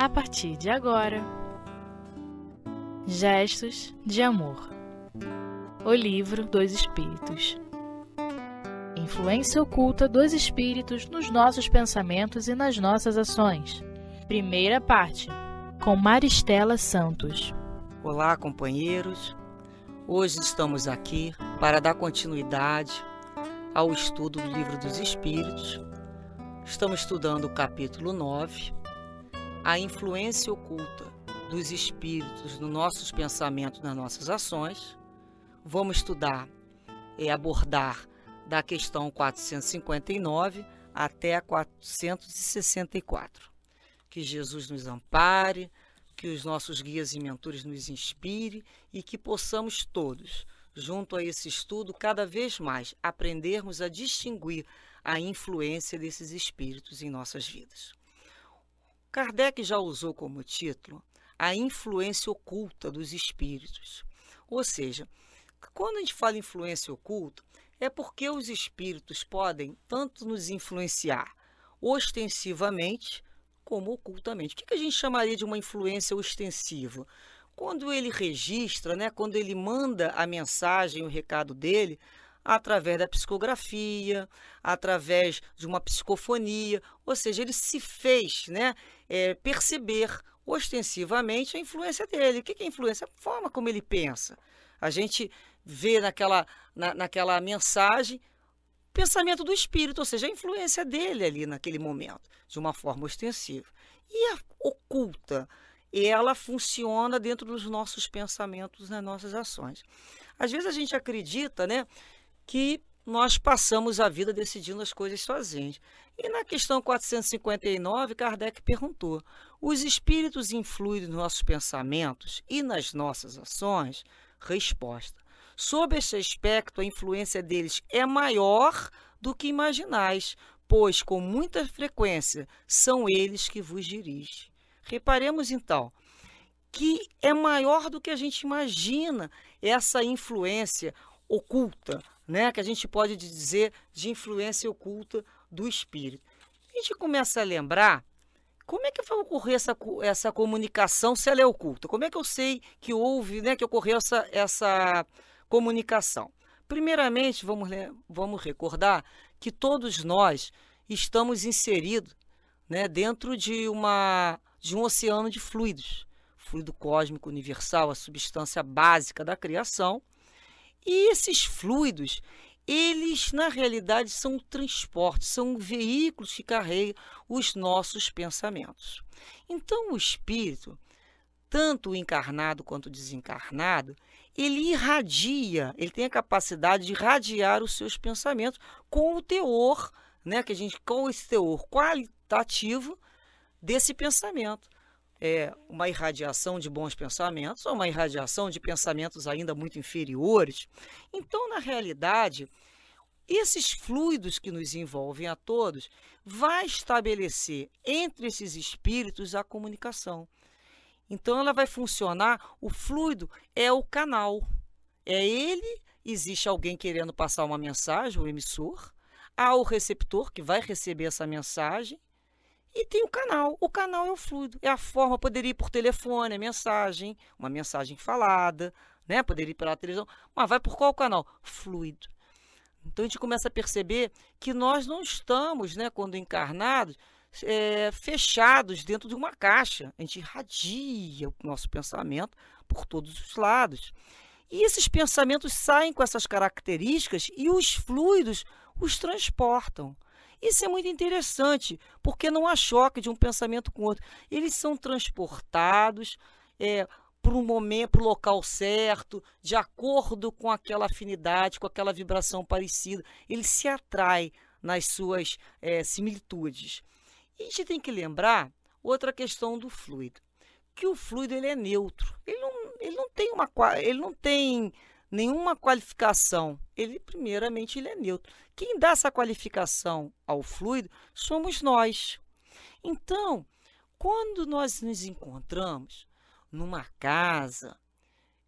a partir de agora. Gestos de Amor. O livro dos Espíritos. Influência oculta dos Espíritos nos nossos pensamentos e nas nossas ações. Primeira parte, com Maristela Santos. Olá, companheiros. Hoje estamos aqui para dar continuidade ao estudo do Livro dos Espíritos. Estamos estudando o capítulo 9, a influência oculta dos espíritos nos nossos pensamentos, nas nossas ações. Vamos estudar e abordar da questão 459 até a 464. Que Jesus nos ampare, que os nossos guias e mentores nos inspirem e que possamos todos, junto a esse estudo, cada vez mais aprendermos a distinguir a influência desses espíritos em nossas vidas. Kardec já usou como título a influência oculta dos espíritos. Ou seja, quando a gente fala influência oculta, é porque os espíritos podem tanto nos influenciar ostensivamente como ocultamente. O que a gente chamaria de uma influência ostensiva? Quando ele registra, quando ele manda a mensagem, o recado dele, através da psicografia, através de uma psicofonia, ou seja, ele se fez perceber ostensivamente a influência dele. O que é influência? A forma como ele pensa. A gente vê naquela mensagem o pensamento do espírito, ou seja, a influência dele ali naquele momento, de uma forma ostensiva. E a oculta, ela funciona dentro dos nossos pensamentos, nas nossas ações. Às vezes a gente acredita, que nós passamos a vida decidindo as coisas sozinhos. E na questão 459, Kardec perguntou: os espíritos influem nos nossos pensamentos e nas nossas ações? Resposta: sob esse aspecto, a influência deles é maior do que imaginais, pois com muita frequência são eles que vos dirigem. Reparemos então que é maior do que a gente imagina essa influência oculta, que a gente pode dizer de influência oculta do espírito. A gente começa a lembrar como é que vai ocorrer essa comunicação se ela é oculta. Como é que eu sei que houve, que ocorreu essa comunicação? Primeiramente, vamos recordar que todos nós estamos inseridos dentro de um oceano de fluidos. Fluido cósmico universal, a substância básica da criação. E esses fluidos, eles na realidade são transportes, são veículos que carregam os nossos pensamentos. Então o espírito, tanto o encarnado quanto o desencarnado, ele irradia, ele tem a capacidade de irradiar os seus pensamentos com o teor, com esse teor qualitativo desse pensamento. É uma irradiação de bons pensamentos ou uma irradiação de pensamentos ainda muito inferiores. Então, na realidade, esses fluidos que nos envolvem a todos vai estabelecer entre esses espíritos a comunicação. Então, ela vai funcionar, o fluido é o canal. É ele, existe alguém querendo passar uma mensagem, o emissor, há o receptor que vai receber essa mensagem, e tem o canal. O canal é o fluido, é a forma, poderia ir por telefone, uma mensagem falada, poderia ir pela televisão, mas vai por qual canal? Fluido. Então a gente começa a perceber que nós não estamos, quando encarnados, fechados dentro de uma caixa. A gente irradia o nosso pensamento por todos os lados. E esses pensamentos saem com essas características e os fluidos os transportam. Isso é muito interessante, porque não há choque de um pensamento com o outro. Eles são transportados para um momento, para o local certo, de acordo com aquela afinidade, com aquela vibração parecida. Ele se atrai nas suas similitudes. E a gente tem que lembrar outra questão do fluido, que o fluido ele é neutro. Ele não tem nenhuma qualificação. Primeiramente, ele é neutro. Quem dá essa qualificação ao fluido somos nós. Então, quando nós nos encontramos numa casa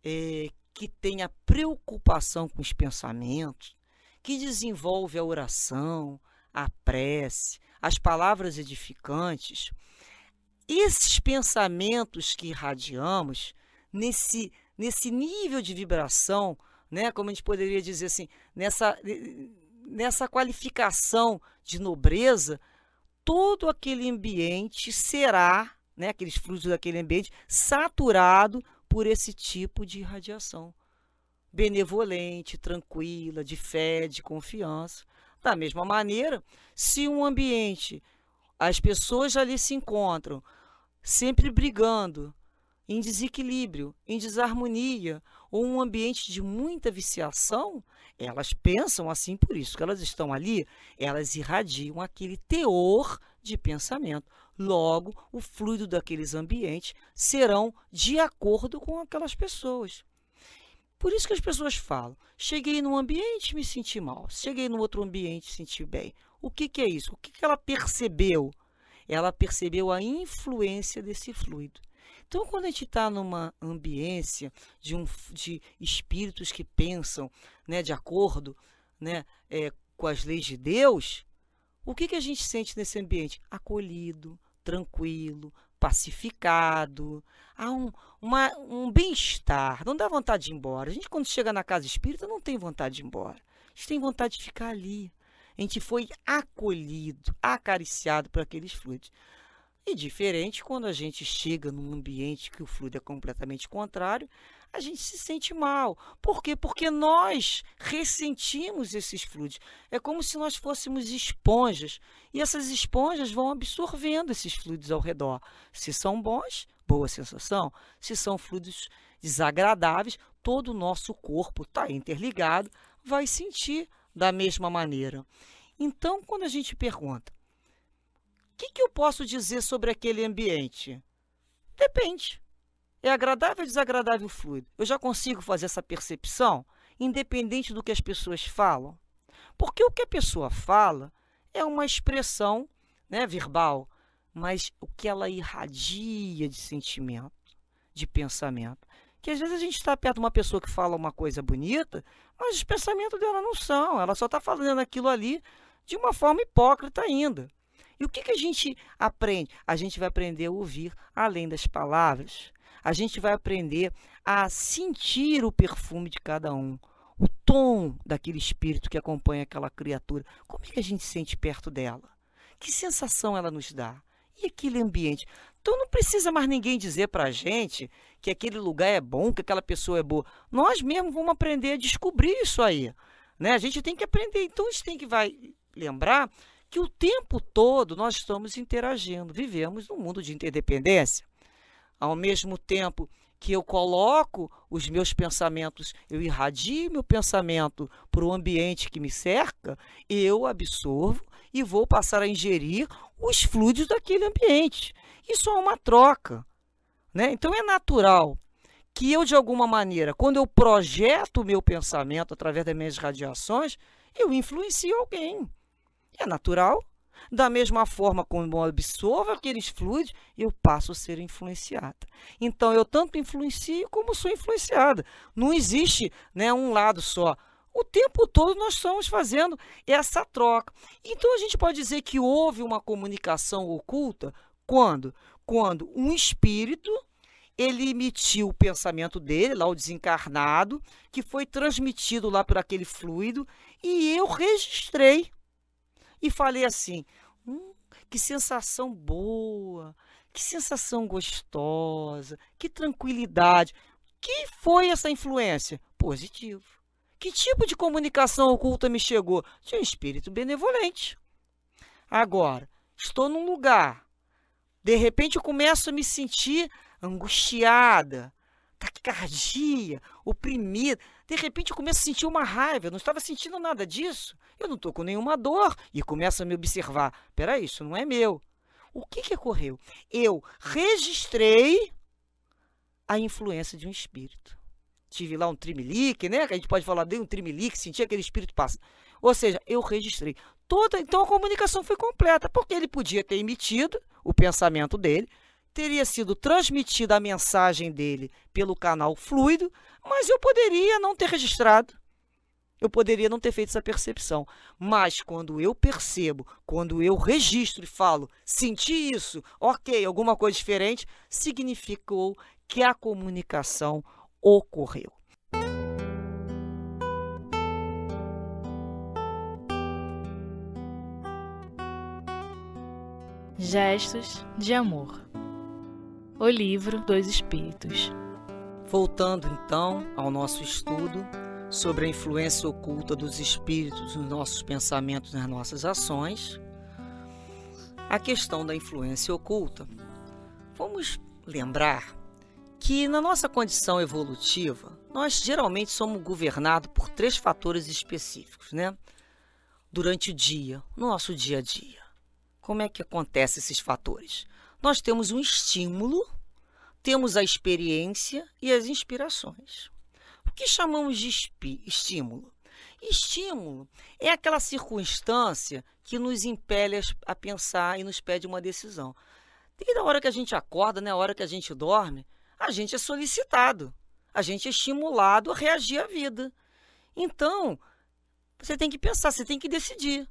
que tenha preocupação com os pensamentos, que desenvolve a oração, a prece, as palavras edificantes, esses pensamentos que irradiamos, nesse nível de vibração, né, como a gente poderia dizer assim, nessa qualificação de nobreza, todo aquele ambiente será, né, aqueles fluidos daquele ambiente, saturado por esse tipo de irradiação benevolente, tranquila, de fé, de confiança. Da mesma maneira, se um ambiente, as pessoas ali se encontram sempre brigando, em desequilíbrio, em desarmonia, ou um ambiente de muita viciação, elas pensam assim, por isso que elas estão ali, elas irradiam aquele teor de pensamento. Logo, o fluido daqueles ambientes serão de acordo com aquelas pessoas. Por isso que as pessoas falam, cheguei num ambiente, me senti mal. Cheguei num outro ambiente, senti bem. O que é isso? O que ela percebeu? Ela percebeu a influência desse fluido. Então, quando a gente está numa ambiência de espíritos que pensam, né, de acordo, né, com as leis de Deus, o que a gente sente nesse ambiente? Acolhido, tranquilo, pacificado, há um bem-estar, não dá vontade de ir embora. A gente, quando chega na casa espírita, não tem vontade de ir embora. A gente tem vontade de ficar ali. A gente foi acolhido, acariciado por aqueles fluidos. E diferente quando a gente chega num ambiente que o fluido é completamente contrário, a gente se sente mal. Por quê? Porque nós ressentimos esses fluidos. É como se nós fôssemos esponjas. E essas esponjas vão absorvendo esses fluidos ao redor. Se são bons, boa sensação. Se são fluidos desagradáveis, todo o nosso corpo está interligado, vai sentir da mesma maneira. Então, quando a gente pergunta, o que eu posso dizer sobre aquele ambiente? Depende. É agradável ou desagradável o fluido? Eu já consigo fazer essa percepção, independente do que as pessoas falam? Porque o que a pessoa fala é uma expressão, né, verbal, mas o que ela irradia de sentimento, de pensamento. Que às vezes a gente está perto de uma pessoa que fala uma coisa bonita, mas os pensamentos dela não são. Ela só está falando aquilo ali de uma forma hipócrita ainda. E o que a gente aprende? A gente vai aprender a ouvir além das palavras. A gente vai aprender a sentir o perfume de cada um, o tom daquele espírito que acompanha aquela criatura. Como é que a gente sente perto dela? Que sensação ela nos dá? E aquele ambiente? Então não precisa mais ninguém dizer para a gente que aquele lugar é bom, que aquela pessoa é boa. Nós mesmos vamos aprender a descobrir isso aí, né? A gente tem que aprender. Então a gente tem que lembrar que o tempo todo nós estamos interagindo, vivemos num mundo de interdependência. Ao mesmo tempo que eu coloco os meus pensamentos, eu irradio meu pensamento para o ambiente que me cerca, eu absorvo e vou passar a ingerir os fluidos daquele ambiente. Isso é uma troca, né? Então é natural que eu, de alguma maneira, quando eu projeto o meu pensamento através das minhas radiações, eu influencio alguém. É natural. Da mesma forma como eu absorvo aqueles fluidos, eu passo a ser influenciada. Então, eu tanto influencio como sou influenciada. Não existe, né, um lado só. O tempo todo nós estamos fazendo essa troca. Então, a gente pode dizer que houve uma comunicação oculta quando um espírito ele emitiu o pensamento dele, lá o desencarnado, que foi transmitido lá por aquele fluido, e eu registrei. E falei assim, que sensação boa, que sensação gostosa, que tranquilidade. Que foi essa influência? Positivo. Que tipo de comunicação oculta me chegou? De um espírito benevolente. Agora, estou num lugar, de repente eu começo a me sentir angustiada, taquicardia, oprimida. De repente eu começo a sentir uma raiva, eu não estava sentindo nada disso. Eu não estou com nenhuma dor. E começo a me observar. Espera aí, isso não é meu. O que ocorreu? Eu registrei a influência de um espírito. Tive lá um trimelique, né? A gente pode falar de um trimelique, senti aquele espírito passar. Ou seja, eu registrei. Então a comunicação foi completa, porque ele podia ter emitido o pensamento dele, teria sido transmitida a mensagem dele pelo canal fluido, mas eu poderia não ter registrado. eu poderia não ter feito essa percepção. Mas quando eu percebo, quando eu registro e falo, senti isso, ok, alguma coisa diferente, significou que a comunicação ocorreu. Gestos de amor. O livro dos Espíritos. Voltando então ao nosso estudo sobre a influência oculta dos espíritos nos nossos pensamentos e nas nossas ações, a questão da influência oculta, vamos lembrar que na nossa condição evolutiva, nós geralmente somos governados por 3 fatores específicos, né? Durante o dia, no nosso dia a dia. Como é que acontecem esses fatores? Nós temos um estímulo, temos a experiência e as inspirações. O que chamamos de estímulo? Estímulo é aquela circunstância que nos impele a pensar e nos pede uma decisão. Desde a hora que a gente acorda, né, a hora que a gente dorme, a gente é solicitado, a gente é estimulado a reagir à vida. Então, você tem que pensar, você tem que decidir.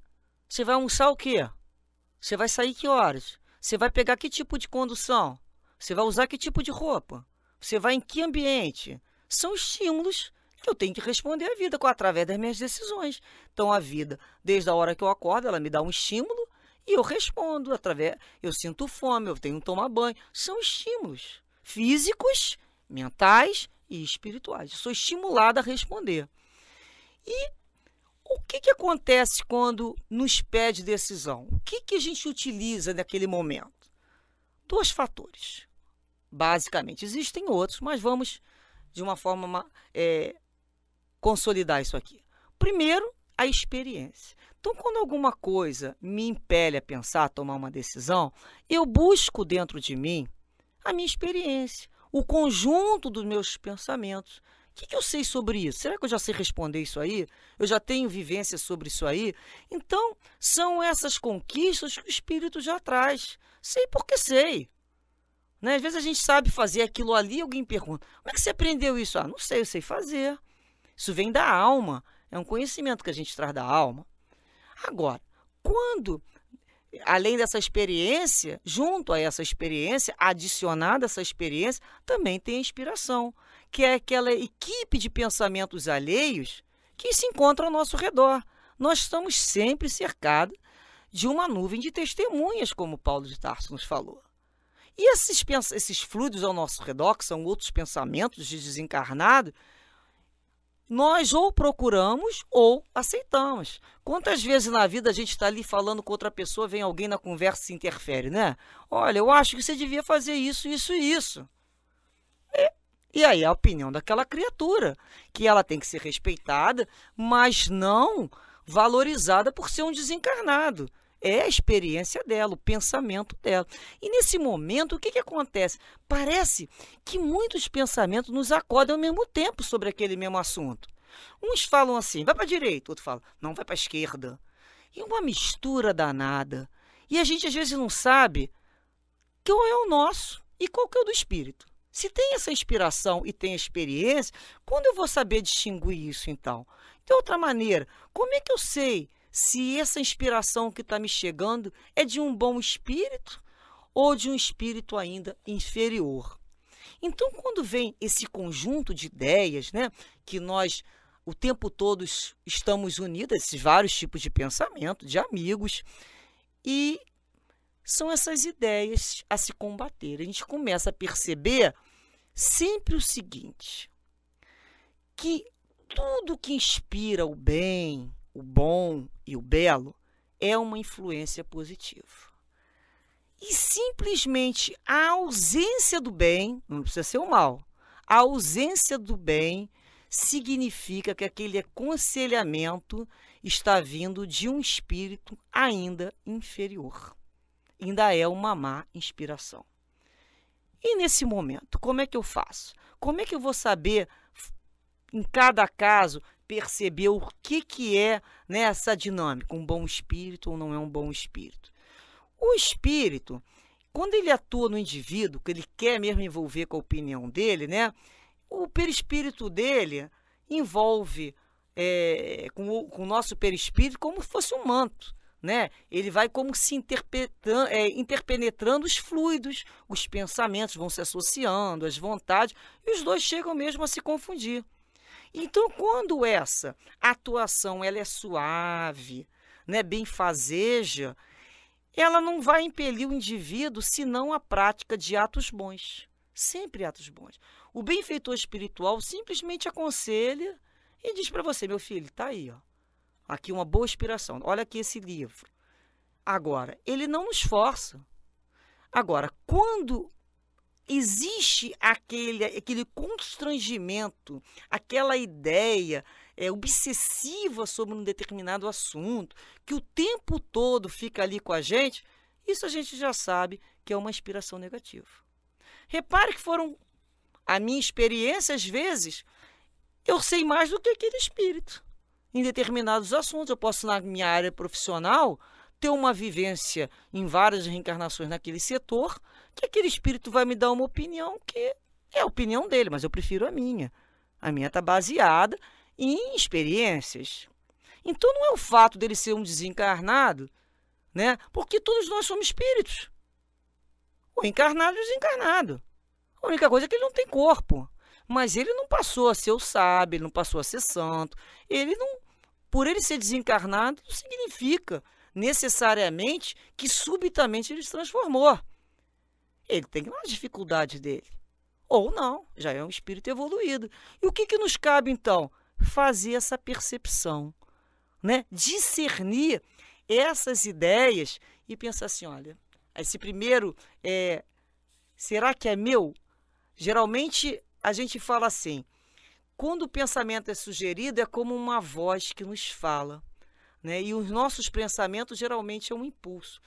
Você vai almoçar o quê? Você vai sair que horas? Você vai pegar que tipo de condução? Você vai usar que tipo de roupa? Você vai em que ambiente? São estímulos que eu tenho que responder à vida através das minhas decisões. Então, a vida, desde a hora que eu acordo, ela me dá um estímulo e eu respondo através. Eu sinto fome, eu tenho que tomar banho. São estímulos físicos, mentais e espirituais. Eu sou estimulada a responder. E o que acontece quando nos pede decisão? O que a gente utiliza naquele momento? 2 fatores, basicamente. Existem outros, mas vamos, de uma forma, consolidar isso aqui. Primeiro, a experiência. Então, quando alguma coisa me impele a pensar, a tomar uma decisão, eu busco dentro de mim a minha experiência, o conjunto dos meus pensamentos. O que eu sei sobre isso? Será que eu já sei responder isso aí? Eu já tenho vivência sobre isso aí? Então, são essas conquistas que o espírito já traz. Sei porque sei. Né? Às vezes a gente sabe fazer aquilo ali e alguém pergunta, como é que você aprendeu isso? Ah, não sei, eu sei fazer. Isso vem da alma. É um conhecimento que a gente traz da alma. Agora, quando, além dessa experiência, junto a essa experiência, adicionada a essa experiência, também tem a inspiração, que é aquela equipe de pensamentos alheios que se encontra ao nosso redor. Nós estamos sempre cercados de uma nuvem de testemunhas, como Paulo de Tarso nos falou. E esses fluidos ao nosso redor, que são outros pensamentos de desencarnado, nós ou procuramos ou aceitamos. Quantas vezes na vida a gente está ali falando com outra pessoa, vem alguém na conversa e se interfere, né? Olha, eu acho que você devia fazer isso, isso e isso. E aí a opinião daquela criatura, que ela tem que ser respeitada, mas não valorizada por ser um desencarnado. É a experiência dela, o pensamento dela. E nesse momento, o que acontece? Parece que muitos pensamentos nos acordam ao mesmo tempo sobre aquele mesmo assunto. Uns falam assim, vai para a direita, outro fala, não, vai para a esquerda. E uma mistura danada. E a gente às vezes não sabe qual é o nosso e qual que é o do espírito. Se tem essa inspiração e tem a experiência, quando eu vou saber distinguir isso então? De outra maneira, como é que eu sei se essa inspiração que está me chegando é de um bom espírito ou de um espírito ainda inferior? Então, quando vem esse conjunto de ideias, né, que nós o tempo todo estamos unidos, esses vários tipos de pensamento, de amigos, e são essas ideias a se combater. A gente começa a perceber sempre o seguinte, que tudo que inspira o bem, o bom e o belo é uma influência positiva. E simplesmente a ausência do bem, não precisa ser o mal, a ausência do bem significa que aquele aconselhamento está vindo de um espírito ainda inferior. Ainda é uma má inspiração. E nesse momento, como é que eu faço? Como é que eu vou saber, em cada caso, perceber o que é, né, essa dinâmica, um bom espírito ou não é um bom espírito? O espírito, quando ele atua no indivíduo, que ele quer mesmo envolver com a opinião dele, né, o perispírito dele envolve com o nosso perispírito como se fosse um manto, né? Ele vai como se interpenetrando os fluidos, os pensamentos vão se associando, as vontades, e os dois chegam mesmo a se confundir. Então, quando essa atuação ela é suave, né, benfazeja, ela não vai impelir o indivíduo senão a prática de atos bons. Sempre atos bons. O benfeitor espiritual simplesmente aconselha e diz para você, meu filho, está aí, ó, aqui uma boa inspiração, olha aqui esse livro. Agora, ele não nos força. Agora, quando existe aquele constrangimento, aquela ideia obsessiva sobre um determinado assunto, que o tempo todo fica ali com a gente, isso a gente já sabe que é uma inspiração negativa. Repare que a minha experiência, às vezes, eu sei mais do que aquele espírito. Em determinados assuntos, eu posso, na minha área profissional, ter uma vivência em várias reencarnações naquele setor, que aquele espírito vai me dar uma opinião que é a opinião dele, mas eu prefiro a minha. A minha está baseada em experiências. Então, não é o fato dele ser um desencarnado, né? Porque todos nós somos espíritos. O encarnado e o desencarnado. A única coisa é que ele não tem corpo. Mas ele não passou a ser o sábio, ele não passou a ser santo. Por ele ser desencarnado, não significa necessariamente que subitamente ele se transformou. Ele tem uma dificuldade dele. Ou não, já é um espírito evoluído. E o que nos cabe, então? Fazer essa percepção, né? Discernir essas ideias e pensar assim, olha, esse primeiro, será que é meu? Geralmente, a gente fala assim, quando o pensamento é sugerido, é como uma voz que nos fala, né? E os nossos pensamentos, geralmente, é um impulso.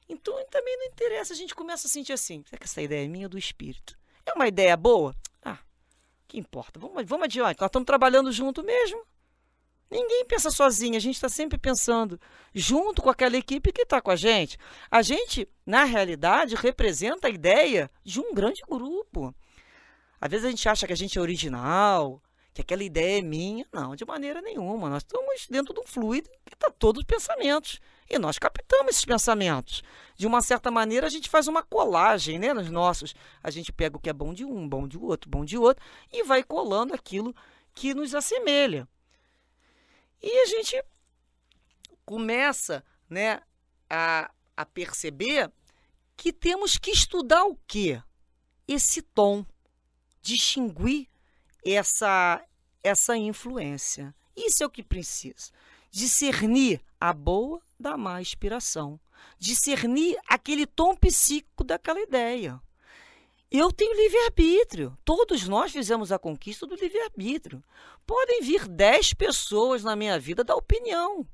Então, também não interessa, a gente começa a sentir assim, será que essa ideia é minha ou do espírito? É uma ideia boa? Que importa, vamos adiante, nós estamos trabalhando junto mesmo. Ninguém pensa sozinho, a gente está sempre pensando junto com aquela equipe que está com a gente. A gente, na realidade, representa a ideia de um grande grupo. Às vezes a gente acha que a gente é original, que aquela ideia é minha. Não, de maneira nenhuma. Nós estamos dentro de um fluido que está todos os pensamentos. E nós captamos esses pensamentos. De uma certa maneira, a gente faz uma colagem, né, nos nossos. A gente pega o que é bom de um, bom de outro, e vai colando aquilo que nos assemelha. E a gente começa, né, a perceber que temos que estudar o quê? Esse tom. Distinguir essa influência. Isso é o que precisa. Discernir a boa da má inspiração. Discernir aquele tom psíquico daquela ideia. Eu tenho livre-arbítrio. Todos nós fizemos a conquista do livre-arbítrio. Podem vir 10 pessoas na minha vida dar opinião.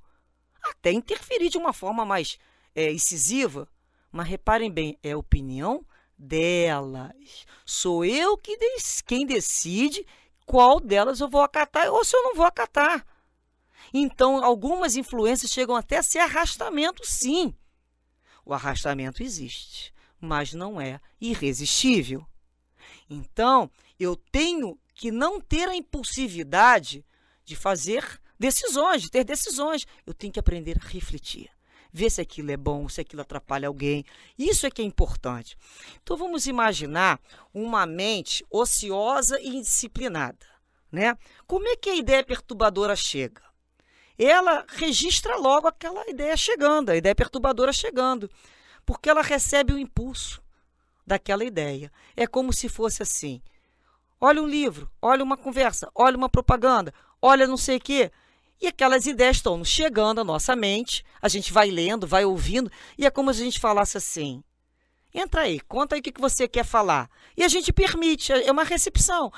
Até interferir de uma forma mais incisiva. Mas reparem bem, é a opinião delas. Sou eu quem decide qual delas eu vou acatar ou se eu não vou acatar. Então, algumas influências chegam até a ser arrastamento, sim. O arrastamento existe, mas não é irresistível. Então, eu tenho que não ter a impulsividade de fazer decisões, de ter decisões. Eu tenho que aprender a refletir. Ver se aquilo é bom, se aquilo atrapalha alguém. Isso é que é importante. Então, vamos imaginar uma mente ociosa e indisciplinada, né? Como é que a ideia perturbadora chega? Ela registra logo aquela ideia chegando, a ideia perturbadora chegando, porque ela recebe o impulso daquela ideia. É como se fosse assim, olha um livro, olha uma conversa, olha uma propaganda, olha não sei o quê, e aquelas ideias estão nos chegando à nossa mente, a gente vai lendo, vai ouvindo, e é como se a gente falasse assim, entra aí, conta aí o que você quer falar. E a gente permite, é uma recepção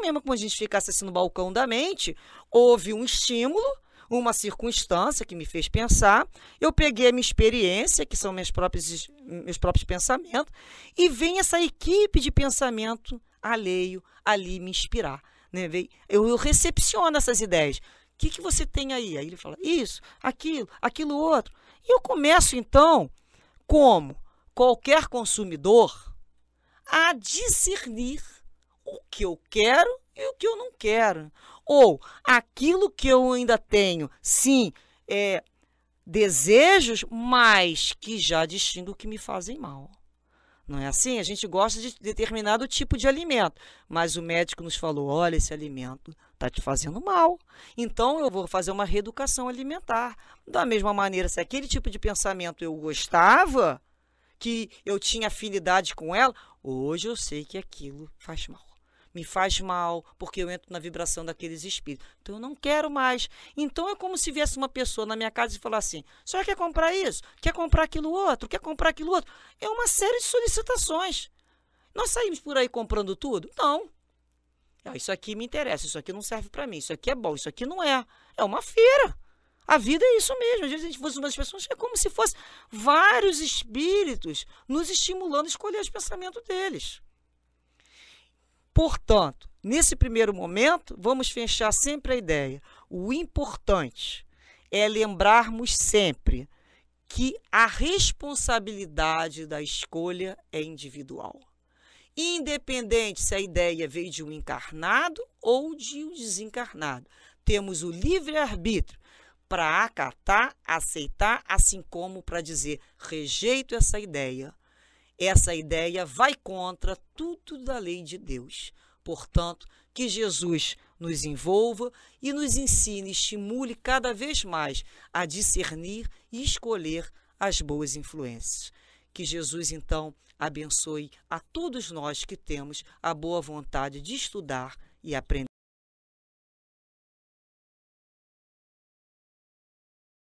mesmo, como a gente ficasse assim no balcão da mente, houve um estímulo, uma circunstância que me fez pensar, eu peguei a minha experiência, que são meus próprios pensamentos, e vem essa equipe de pensamento alheio ali me inspirar. Né? Eu recepciono essas ideias. O que você tem aí? Aí ele fala, isso, aquilo outro. E eu começo então, como qualquer consumidor, a discernir o que eu quero e o que eu não quero. Ou aquilo que eu ainda tenho, sim, desejos, mas que já distingo que me fazem mal. Não é assim? A gente gosta de determinado tipo de alimento, mas o médico nos falou, olha, esse alimento está te fazendo mal. Então, eu vou fazer uma reeducação alimentar. Da mesma maneira, se aquele tipo de pensamento eu gostava, que eu tinha afinidade com ela, hoje eu sei que aquilo faz mal. Me faz mal, porque eu entro na vibração daqueles espíritos. Então, eu não quero mais. Então, é como se viesse uma pessoa na minha casa e falasse assim, a senhora quer comprar isso? Quer comprar aquilo outro? Quer comprar aquilo outro? É uma série de solicitações. Nós saímos por aí comprando tudo? Não. Isso aqui me interessa, isso aqui não serve para mim, isso aqui é bom, isso aqui não é. É uma feira. A vida é isso mesmo. Às vezes a gente fosse uma das pessoas, é como se fosse vários espíritos nos estimulando a escolher os pensamentos deles. Portanto, nesse primeiro momento, vamos fechar sempre a ideia. O importante é lembrarmos sempre que a responsabilidade da escolha é individual. Independente se a ideia veio de um encarnado ou de um desencarnado. Temos o livre-arbítrio para acatar, aceitar, assim como para dizer, rejeito essa ideia. Essa ideia vai contra tudo da lei de Deus. Portanto, que Jesus nos envolva e nos ensine, estimule cada vez mais a discernir e escolher as boas influências. Que Jesus, então, abençoe a todos nós que temos a boa vontade de estudar e aprender.